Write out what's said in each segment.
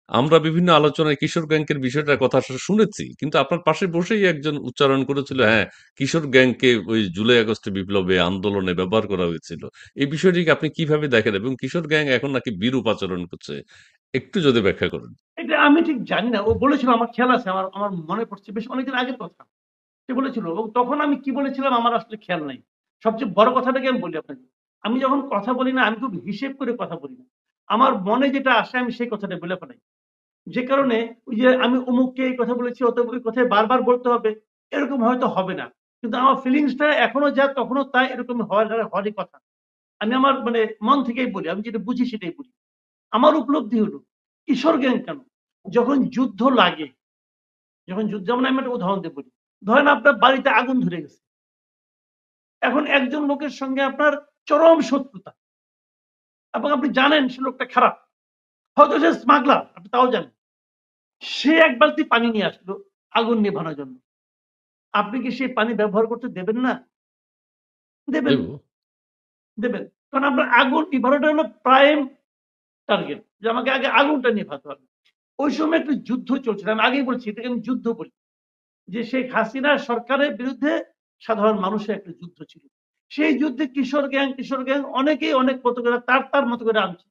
আমরা বিভিন্ন আলোচনায় কিশোর গ্যাংকের বিষয়টার কথা শুনেছি। কিন্তু আপনার পাশে বসেই একজন উচ্চারণ করেছিল, হ্যাঁ, কিশোর গ্যাংকে ওই জুলাই আগস্টে বিপ্লবে আন্দোলনে ব্যবহার করা হয়েছিল। এই বিষয়টিকে আপনি কিভাবে দেখেন? এবং কিশোর গ্যাং এখন নাকি বিরূপ আচরণ করছে। একটু যদি ব্যাখ্যা করেন। এটা আমি ঠিক জানি না। ও বলেছিল, আমার খেয়াল আছে, আমার আমার মনে পড়ছে, বেশ অনেকদিন আগের কথা। সে বলেছিল, এবং তখন আমি কি বলেছিলাম আমার আসলে খেয়াল নাই। সবচেয়ে বড় কথাটা কি আমি বলি আপনাকে, আমি যখন কথা বলি না, আমি খুব হিসেব করে কথা বলি না। আমার মনে যেটা আসে আমি সেই কথাটা বলে ফেলাই। যে কারণে ওই যে আমি অমুককে এই কথা বলেছি, অত ওই কথায় বারবার বলতে হবে, এরকম হয়তো হবে না। কিন্তু আমার ফিলিংসটা এখনো যা তখনো তাই, এরকম হওয়ারই কথা। আমি আমার মানে মন থেকেই বলি, আমি যেটা বুঝি সেটাই বলি। আমার উপলব্ধি হলো কিশোর গ্যাং কেন, যখন যুদ্ধ লাগে, যখন যুদ্ধ, যেমন আমি একটা উদাহরণ দিয়ে বলি, ধরেন আপনার বাড়িতে আগুন ধরে গেছে, এখন একজন লোকের সঙ্গে আপনার চরম শত্রুতা, এবং আপনি জানেন সে লোকটা খারাপ, হয়তো সে স্মাগলার, আপনি তাও জানেন। সে এক বালতি পানি নিয়ে আসলো আগুন নেভানোর জন্য, আপনি কি সেই পানি ব্যবহার করতে দেবেন না? দেবেন, দেব। দেবেন। কারণ আপনার আগুন নিভানোটা হলো প্রাইম টার্গেট, যে আমাকে আগে আগুনটা নেভাতে হবে। ওই সময় একটা যুদ্ধ চলছিল, আমি আগেই বলছি এটাকে আমি যুদ্ধ বলি, যে শেখ হাসিনার সরকারের বিরুদ্ধে সাধারণ মানুষের একটা যুদ্ধ ছিল। সেই যুদ্ধে কিশোর গ্যাং অনেকেই অনেক মতো করে তার তার মতো করে আনছে।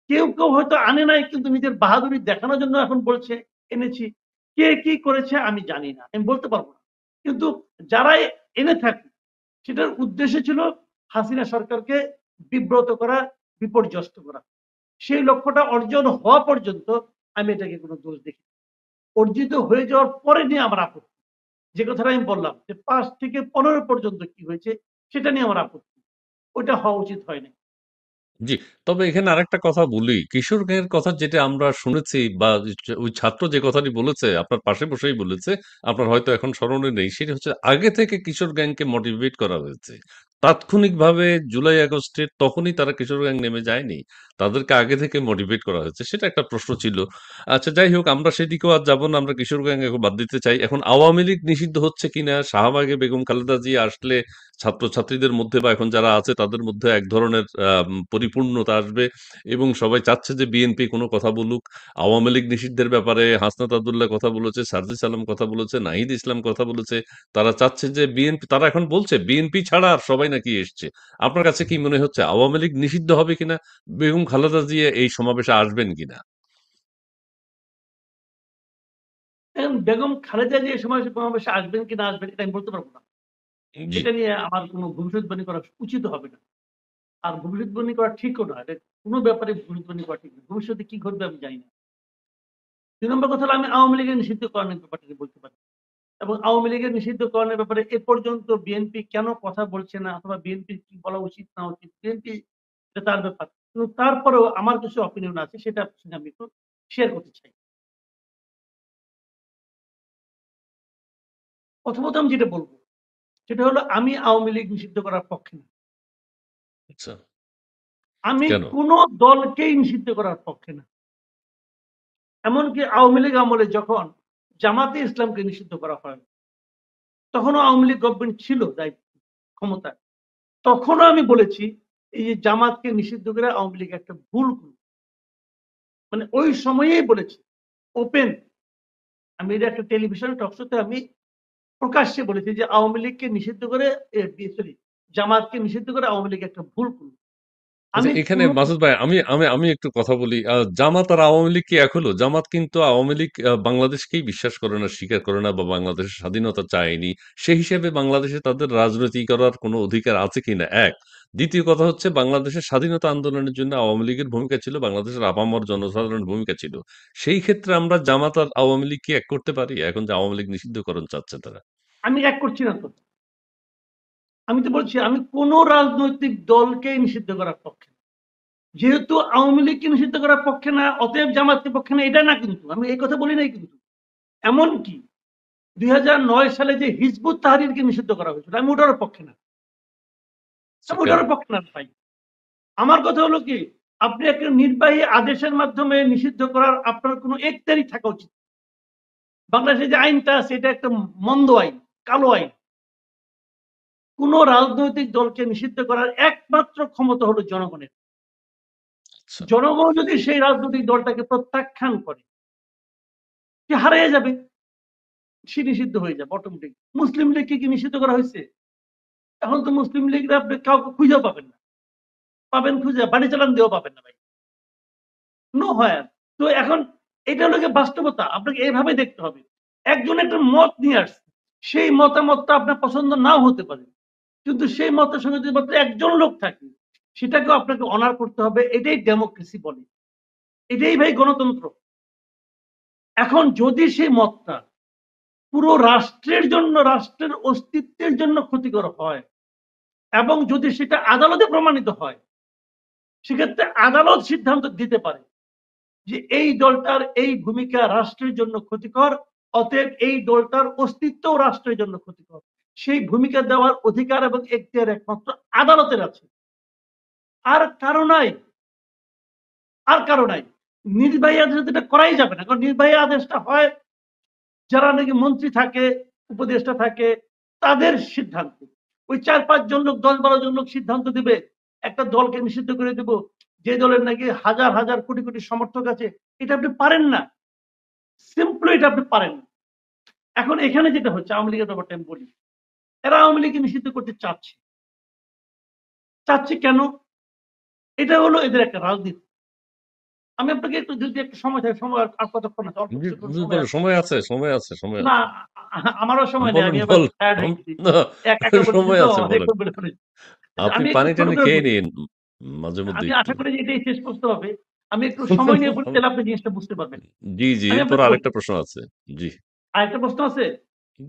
কেউ কেউ হয়তো আনে নাই, কিন্তু নিজের বাহাদুরি দেখানোর জন্য এখন বলছে এনেছি। কে কি করেছে আমি জানি না, আমি বলতে পারবো না। কিন্তু যারাই এনে থাকে, সেটার উদ্দেশ্য ছিল হাসিনা সরকারকে বিব্রত করা, বিপর্যস্ত করা। সেই লক্ষ্যটা অর্জন হওয়া পর্যন্ত আমি এটাকে কোনো দোষ দেখি না। অর্জিত হয়ে যাওয়ার পরে নিয়ে আমার আপত্তি, যে কথাটা আমি বললাম যে 5 থেকে 15 পর্যন্ত কি হয়েছে সেটা নিয়ে আমার আপত্তি। ওইটা হওয়া উচিত হয়নি। জি, তবে এখানে আরেকটা কথা বলি। কিশোর গ্যাংয়ের কথা যেটা আমরা শুনেছি বা ওই ছাত্র যে কথাটি বলেছে, আপনার পাশে বসেই বলেছে, আপনার হয়তো এখন স্মরণে নেই। সেটা হচ্ছে আগে থেকে কিশোর গ্যাংকে মোটিভেট করা হয়েছে। তাৎক্ষণিকভাবে জুলাই আগস্টে তখনই তারা কিশোর গ্যাং নেমে যায়নি। তাদেরকে আগে থেকে মোটিভেট করা হয়েছে। সেটা একটা প্রশ্ন ছিল। আচ্ছা, যাই হোক, আমরা সেদিকেও আর যাব না। আমরা কিশোর গ্যাং এখন বাদ দিতে চাই। এখন আওয়ামী লীগ নিষিদ্ধ হচ্ছে কিনা, শাহবাগে বেগম খালেদা জিয়া আসলে ছাত্রছাত্রীদের মধ্যে বা এখন যারা আছে তাদের মধ্যে এক ধরনের পরিপূর্ণতা আসবে এবং সবাই চাচ্ছে যে বিএনপি কোনো কথা বলুক। আওয়ামী লীগ নিষিদ্ধের ব্যাপারে হাসনাত আব্দুল্লাহ কথা বলেছে, সার্জিস আলম কথা বলেছে, নাহিদ ইসলাম কথা বলেছে। তারা চাচ্ছে যে বিএনপি, তারা এখন বলছে বিএনপি ছাড়া আর সবাই নাকি এসছে। আপনার কাছে কি মনে হচ্ছে আওয়ামী লীগ নিষিদ্ধ হবে কিনা, বেগম খালেদা জিয়া এই সমাবেশে আসবেন কিনা? এখন বেগম খালেদা জিয়া সমাবেশে আসবেন কি না আসবেন এটা আমি বলতে পারবো না। জি। এটা নিয়ে আমার কোনো ভবিষ্যৎবাণী করা উচিত হবে না। আর ভবিষ্যৎবাণী করা ঠিকও না। এটা কোনো ব্যাপারে ভবিষ্যৎবাণী করা ঠিক না। ভবিষ্যতে কি ঘটবে আমি জানি না। ২ নম্বর কথা হলো, আমি আওয়ামী লীগের নিষিদ্ধকরণের ব্যাপারটা বলতে পারি। এবং আওয়ামী লীগের নিষিদ্ধকরণের ব্যাপারে এ পর্যন্ত বিএনপি কেন কথা বলছে না, অথবা বিএনপির কি বলা উচিত না উচিত, বিএনপি এটা তার ব্যাপার। কিন্তু তারপরেও আমার কিছু অপিনিয়ন আছে, সেটা আপনার সঙ্গে আমি একটু শেয়ার করতে চাই। প্রথমত আমি যেটা বলবো সেটা হলো, আমি আওয়ামী লীগ নিষিদ্ধ করার পক্ষে না। আচ্ছা। আমি কেন? কোন দলকেই নিষিদ্ধ করার পক্ষে না। এমনকি আওয়ামী লীগ আমলে যখন জামাতে ইসলামকে নিষিদ্ধ করা হয়, তখনও আওয়ামী লীগ গভর্নমেন্ট ছিল দায়িত্ব, ক্ষমতায়। তখনও আমি বলেছি এই যে জামাতকে নিষিদ্ধ করে আওয়ামী লীগ একটা ভুল করল। মানে ওই সময়েই বলেছি, ওপেন, আমি এটা একটা টেলিভিশন টকশোতে আমি প্রকাশ্যে বলেছি যে আওয়ামী লীগকে নিষিদ্ধ করে, সরি, জামাতকে নিষিদ্ধ করে আওয়ামী লীগ একটা ভুল করল। আচ্ছা, আমি এখানে কোন, মাসুদ ভাই, আমি আমি আমি একটু কথা বলি। জামাত আর আওয়ামী লীগ কি এক হলো? জামাত কিন্তু আওয়ামী লীগ বাংলাদেশকেই বিশ্বাস করে না, স্বীকার করে না, বা বাংলাদেশের স্বাধীনতা চায়নি। সেই হিসেবে বাংলাদেশে তাদের রাজনীতি করার কোনো অধিকার আছে কিনা, এক। দ্বিতীয় কথা হচ্ছে, বাংলাদেশের স্বাধীনতা আন্দোলনের জন্য আওয়ামী লীগের ভূমিকা ছিল, বাংলাদেশের আপামর জনসাধারণের ভূমিকা ছিল। সেই ক্ষেত্রে আমরা জামাত আর আওয়ামী লীগ কি এক করতে পারি, এখন যে আওয়ামী লীগ নিষিদ্ধকরণ চাচ্ছে তারা? আমি এক করছি না তো। আমি তো বলছি আমি কোন রাজনৈতিক দলকে নিষিদ্ধ করার পক্ষে না। যেহেতু আওয়ামী লীগকে নিষিদ্ধ করার পক্ষে না, অতএব জামাতকে পক্ষে না, এটা না, কিন্তু আমি এই কথা বলি নাই কিন্তু। এমনকি ২০০৯ সালে যে হিজবুত তাহরিরকে নিষিদ্ধ করা হয়েছিল, আমি ওটার পক্ষে না। আচ্ছা, আমি কেন? ওটার পক্ষে না ভাই। আমার কথা হলো কি, আপনি একটা নির্বাহী আদেশের মাধ্যমে নিষিদ্ধ করার আপনার কোনো এখতিয়ারই থাকা উচিত। বাংলাদেশে যে আইনটা আছে এটা একটা মন্দ আইন, কালো আইন। কোন রাজনৈতিক দলকে নিষিদ্ধ করার একমাত্র ক্ষমতা হলো জনগণের। আচ্ছা। জনগণ যদি সেই রাজনৈতিক দলটাকে প্রত্যাখ্যান করে, সে হারিয়ে যাবে, সে নিষিদ্ধ হয়ে যাবে অটোমেটিক। মুসলিম লীগকে কি নিষিদ্ধ করা হয়েছে? এখন তো মুসলিম লীগরা আপনি কাউকে খুঁজেও পাবেন না, পাবেন খুঁজে বাড়ি চালান দিয়েও পাবেন না ভাই, নো হয়। তো এখন এটা হলো বাস্তবতা, আপনাকে এইভাবে দেখতে হবে। একজন একটা মত নিয়ে আসছে, সেই মতামতটা আপনার পছন্দ নাও হতে পারে, কিন্তু সেই মতের সঙ্গে যদি মাত্র একজন লোক থাকে, সেটাকেও আপনাকে অনার করতে হবে। এটাই ডেমোক্রেসি বলে, এটাই ভাই গণতন্ত্র। এখন যদি সেই মতটা পুরো রাষ্ট্রের জন্য, রাষ্ট্রের অস্তিত্বের জন্য ক্ষতিকর হয়, এবং যদি সেটা আদালতে প্রমাণিত হয়, সেক্ষেত্রে আদালত সিদ্ধান্ত দিতে পারে যে এই দলটার এই ভূমিকা রাষ্ট্রের জন্য ক্ষতিকর, অতএব এই দলটার অস্তিত্ব রাষ্ট্রের জন্য ক্ষতিকর। সেই ভূমিকা দেওয়ার অধিকার এবং এখতিয়ার একমাত্র আদালতের আছে, আর কারো নাই, আর কারো নাই। নির্বাহী আদেশ এটা করাই যাবে না, কারণ নির্বাহী আদেশটা হয় যারা নাকি মন্ত্রী থাকে, উপদেষ্টা থাকে, তাদের সিদ্ধান্ত। ওই 4-5 জন লোক, 10-12 জন লোক সিদ্ধান্ত দিবে একটা দলকে নিষিদ্ধ করে দেব, যে দলের নাকি হাজার হাজার কোটি কোটি সমর্থক আছে। এটা আপনি পারেন না, সিম্পলি এটা আপনি পারেন না। এখন এখানে যেটা হচ্ছে, আওয়ামী লীগের ব্যাপারটা আমি বলি, এরা আওয়ামী লীগকে নিষিদ্ধ করতে চাচ্ছে। চাচ্ছে কেন? এটা হলো এদের একটা রাজনীতি। আমি আপনাকে একটু, যদি একটু সময় থাকে, সময় আর কতক্ষণ আছে, অল্প কিছুক্ষণ সময় আছে। সময় আছে, সময় আছে, সময় না, আছে। আমারও সময় নেই, বলেন, আমি আবার বলেন। টায়ার্ড হয়ে গেছি, না, একা বলতেছি সময় তো, আছে, অনেক বলেন। বলে ফেলেছি। আপনি আমি একটু পানি ছোট টানি করে খেয়ে বলি, নিন মাঝে মধ্যে আমি একটু। আশা করি যে এটাই শেষ করতে হবে। আমি একটু সময় নিয়ে বলি, তাহলে আপনি জিনিসটা বুঝতে পারবেন। জি, জি, আমি এরপর আপনাকে বলি, আরেকটা প্রশ্ন আছে। জি, আরেকটা প্রশ্ন আছে।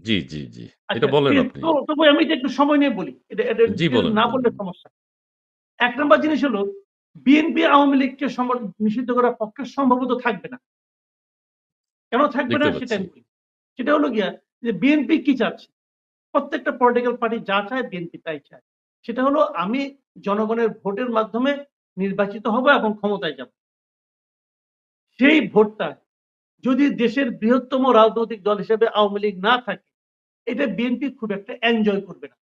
জি, জি, জি। এটা আচ্ছা বলেন ঠিক আছে, আপনি। তো তবু আমি যে একটু সময় নিয়ে বলি, এটা জি, ডিটেল বলেন, না বলেন। বললে সমস্যা। এক নম্বর জিনিস হলো, বিএনপি আওয়ামী লীগকে নিষিদ্ধ করার পক্ষে সম্ভবত থাকবে না। কেন থাকবে না দেখতে সেটা পাচ্ছি। আমি বলি। সেটা হলো গিয়া যে বিএনপি কি চাচ্ছে, প্রত্যেকটা পলিটিক্যাল পার্টি যা চায় বিএনপি তাই চায়। সেটা হলো আমি জনগণের ভোটের মাধ্যমে নির্বাচিত হব এবং ক্ষমতায় যাব। সেই ভোটটা যদি দেশের বৃহত্তম রাজনৈতিক দল হিসেবে আওয়ামী লীগ না থাকে, এটা বিএনপি খুব একটা এনজয় করবে না।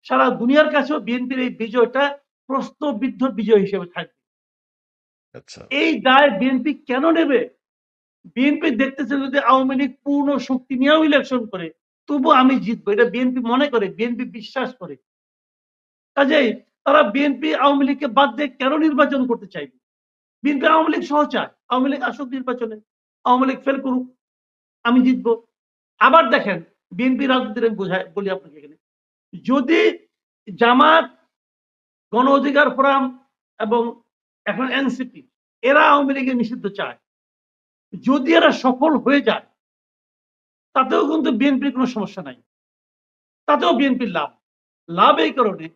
সারা দুনিয়ার কাছেও বিএনপির এই বিজয়টা প্রশ্নবিদ্ধ বিজয় হিসেবে থাকবে। আচ্ছা। এই দায় বিএনপি কেন নেবে? বিএনপি দেখতেছে যদি আওয়ামী লীগ পূর্ণ শক্তি নিয়েও ইলেকশন করে, তবু আমি জিতবো, এটা বিএনপি মনে করে, বিএনপি বিশ্বাস করে। কাজেই তারা বিএনপি আওয়ামী লীগকে বাদ দিয়ে কেন নির্বাচন করতে চাইবে? বিএনপি আওয়ামী লীগ সহ চায়, আওয়ামী লীগ আসুক নির্বাচনে, আওয়ামী লীগ ফেল করুক, আমি জিতবো। আবার দেখেন, বিএনপি রাজনীতির আমি বলি আপনাকে এখানে, যদি জামাত, গণ অধিকার ফোরাম এবং এখন এনসিপি, এরা আওয়ামী লীগের নিষিদ্ধ চায়, যদি এরা সফল হয়ে যায়, তাতেও কিন্তু বিএনপির কোনো সমস্যা নাই, তাতেও বিএনপির লাভ। লাভ এই কারণে,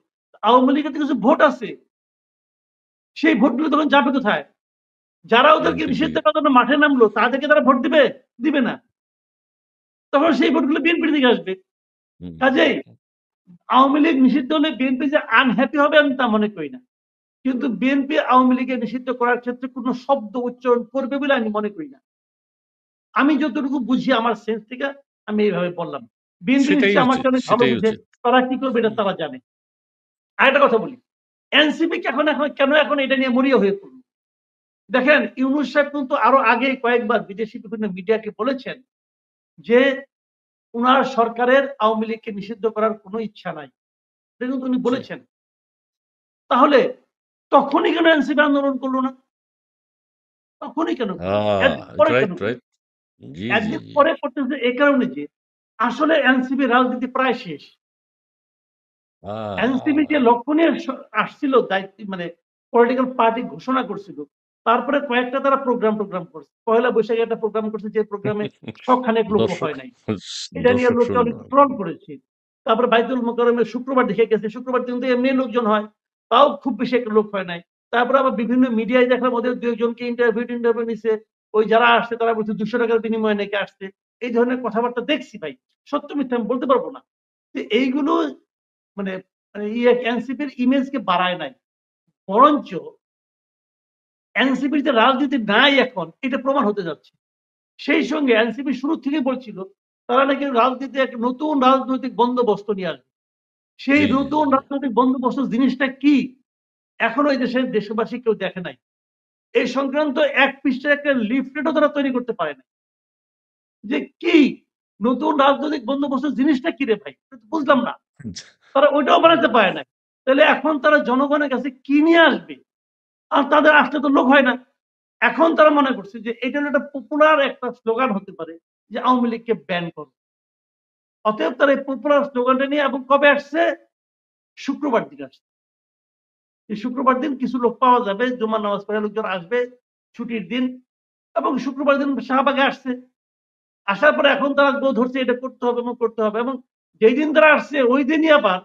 আওয়ামী লীগের কিছু ভোট আছে, সেই ভোটগুলো তখন যাবে কোথায়? যারা ওদেরকে বিএনপির নিষিদ্ধ দিকে। করার জন্য মাঠে নামলো, তাদেরকে তারা ভোট দিবে? দিবে না। তখন সেই ভোটগুলো বিএনপির দিকে আসবে। হুম, কাজেই আওয়ামী লীগ নিষিদ্ধ হলে বিএনপি যে আনহ্যাপি হবে আমি তা মনে করি না, কিন্তু বিএনপি আওয়ামী লীগের নিষিদ্ধ করার ক্ষেত্রে কোনো শব্দ উচ্চারণ করবে বলে আমি মনে করি না। আমি যতটুকু বুঝি আমার সেন্স থেকে আমি এইভাবে বললাম। বিএনপি সেটাই নিশ্চয়ই আমার উচিত, চেয়ে অনেক ভালো সেটাই বুঝে, উচিত। তারা কি করবে এটা হুম। তারা জানে। আরেকটা কথা বলি, এনসিপি এখন এখন কেন এখন এটা নিয়ে মরিয়া হয়ে পড়লো? দেখেন, ইউনূস সাহেব কিন্তু আরো আগে কয়েকবার বিদেশি বিভিন্ন মিডিয়াকে বলেছেন যে উনার সরকারের আওয়ামী লীগকে নিষিদ্ধ করার কোনো ইচ্ছা নাই, এটা কিন্তু উনি জি। বলেছেন। তাহলে তখনই কেন এনসিপি আন্দোলন করলো না? তখনই কেন করলো না? একদিন পরে রাইট, কেন করলো? রাইট। জি, জি, একদিন জি। পরে করতেছে এই কারণে যে আসলে এনসিপি রাজনীতি প্রায় শেষ। আ এনসিপি যে লক্ষ্য নিয়ে আসছিল দায়িত্ব, মানে পলিটিক্যাল পার্টি ঘোষণা করছিল, তারপরে কয়েকটা তারা প্রোগ্রাম করছে। পহেলা বৈশাখে একটা প্রোগ্রাম করছে, যে প্রোগ্রামে শখানেক লোকও দর্শক হয় নাই। এটা নিয়ে দর্শক লোকে শূন্য। অনেক ট্রল করেছে। তারপরে বাইতুল মোকাররমে শুক্রবার দেখে গেছে, শুক্রবার দিন তো এমনি লোকজন হয়, তাও খুব বেশি একটা লোক হয় নাই। তারপরে আবার বিভিন্ন মিডিয়ায় দেখলাম ওদের 2 জনকে ইন্টারভিউ নিছে। ওই যারা আসছে তারা বলছে 200 টাকার বিনিময়ে নাকি আসছে। এই ধরনের কথাবার্তা দেখছি ভাই। সত্য মিথ্যা আমি বলতে পারবো না। তো এইগুলো মানে মানে এনসিপির ইমেজকে বাড়ায় নাই। বরঞ্চ এনসিপির যে রাজনীতি নাই এখন, এটা প্রমাণ হতে যাচ্ছে। সেই সঙ্গে এনসিপি শুরু থেকেই বলছিল তারা নাকি রাজনীতি এক নতুন রাজনৈতিক বন্দোবস্ত নিয়ে আসবে। সেই জি, জি, নতুন জি। রাজনৈতিক বন্দোবস্ত জিনিসটা কি, এখনো এই দেশের দেশবাসী কেউ দেখে নাই। এই সংক্রান্ত এক পৃষ্ঠার একটা লিফলেটও তারা তৈরি করতে পারে না। যে কি নতুন রাজনৈতিক বন্দোবস্ত জিনিসটা কি রে ভাই, বুঝলাম না। তারা ওইটাও বানাতে পারে না। তাহলে এখন তারা জনগণের কাছে কি নিয়ে আসবে? আর তাদের আসলে তো লোক হয় না। এখন তারা মনে করছে যে এটা হলো একটা পপুলার একটা স্লোগান হতে পারে যে আওয়ামী লীগকে ব্যান করো। অতএব তারা এই পপুলার স্লোগানটা নিয়ে, এবং কবে আসছে? শুক্রবার দিন আসছে। এই শুক্রবার দিন কিছু লোক পাওয়া যাবে, জুমার নামাজ পড়ে লোকজন আসবে, ছুটির দিন, এবং শুক্রবার দিন শাহবাগে আসছে। আসার পরে এখন তারা গো ধরছে এটা করতে হবে এবং করতে হবে, এবং যেই দিন তারা আসছে ওই দিনই আবার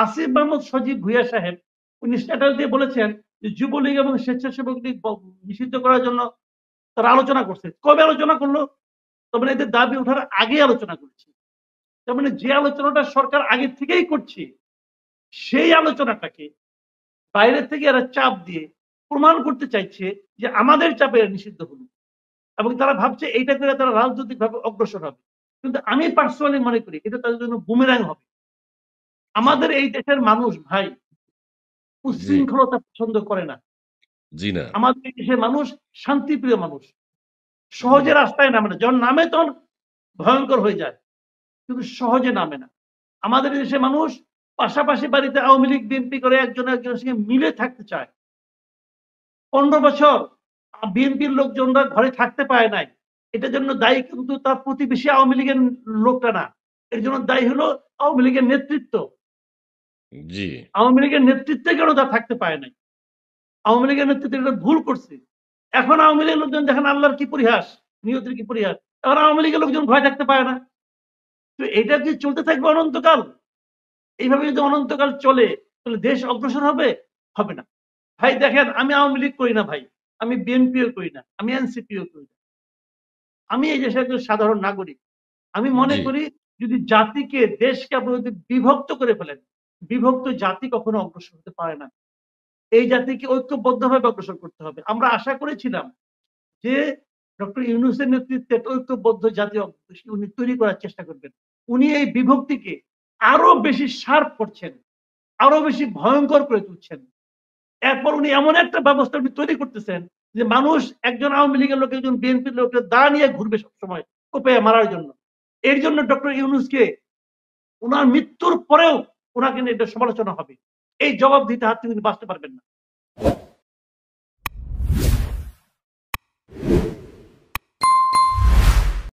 আসিফ মাহমুদ সজীব ভুইয়া সাহেব উনি স্ট্যাটাস দিয়ে বলেছেন যে যুবলীগ এবং স্বেচ্ছাসেবক লীগ নিষিদ্ধ করার জন্য তারা আলোচনা করছে। কবে আলোচনা করলো? তার মানে এদের দাবি ওঠার আগে আলোচনা করেছে। তার মানে যে আলোচনাটা সরকার আগে থেকেই করছে, সেই আলোচনাটাকে বাইরে থেকে এরা চাপ দিয়ে প্রমাণ করতে চাইছে যে আমাদের চাপে এরা নিষিদ্ধ হলো, এবং তারা ভাবছে এইটা করে তারা রাজনৈতিক ভাবে অগ্রসর হবে। কিন্তু আমি পার্সোনালি মনে করি এটা তাদের জন্য বুমেরাং হবে। আমাদের এই দেশের মানুষ ভাই জি, উচ্ছৃঙ্খলতা পছন্দ করে না। জি না। আমাদের এই দেশের মানুষ শান্তিপ্রিয় মানুষ, জি, সহজে রাস্তায় নামে না, যখন নামে তখন ভয়ঙ্কর হয়ে যায়, কিন্তু সহজে নামে না। আমাদের এই দেশের মানুষ পাশাপাশি বাড়িতে আওয়ামী লীগ বিএনপি করে একজন একজনের সঙ্গে মিলে থাকতে চায়। 15 বছর বিএনপির লোকজনরা ঘরে থাকতে পারে নাই, এটার জন্য দায়ী কিন্তু তার প্রতিবেশী আওয়ামী লীগের লোকটা না, এর জন্য দায়ী হলো আওয়ামী লীগের নেতৃত্ব। জি, আওয়ামী লীগের নেতৃত্বে কেন তা থাকতে পারে নাই? আওয়ামী লীগের নেতৃত্বে এটা ভুল করছে। এখন আওয়ামী লীগের লোকজন দেখেন আল্লাহর কি পরিহাস, নিয়তির কি পরিহাস, এখন আওয়ামী লীগের লোকজন ভয় থাকতে পারে না। তো এটা কি চলতে থাকবে অনন্তকাল? এইভাবে যদি অনন্তকাল চলে তাহলে দেশ অগ্রসর হবে? হবে না। ভাই দেখেন আমি আওয়ামী লীগ করি না ভাই, আমি বিএনপিও করি না, আমি এনসিপিও করি না। আমি এই দেশের একজন সাধারণ নাগরিক। আমি মনে জি, করি যদি জাতিকে দেশকে আপনি যদি বিভক্ত করে ফেলেন, বিভক্ত জাতি কখনো অগ্রসর হতে পারে না। এই জাতিকে ঐক্যবদ্ধভাবে অগ্রসর করতে হবে। আমরা আশা করেছিলাম যে ডক্টর ইউনূসের নেতৃত্বে একটা ঐক্যবদ্ধ জাতি উনি তৈরি করার চেষ্টা করবেন। উনি এই বিভক্তিকে আরো বেশি শার্প করছেন, আরো বেশি ভয়ঙ্কর করে তুলছেন। এরপর উনি এমন একটা ব্যবস্থা উনি তৈরি করতেছেন যে মানুষ একজন আওয়ামী লীগের লোক একজন বিএনপির লোককে দা নিয়ে ঘুরবে সবসময় কোপে মারার জন্য। এর জন্য ডক্টর ইউনূসকে উনার মৃত্যুর পরেও উনাকে নিয়ে এটা সমালোচনা হবে। এই জবাব দিতে হাত থেকে উনি বাঁচতে পারবেন না।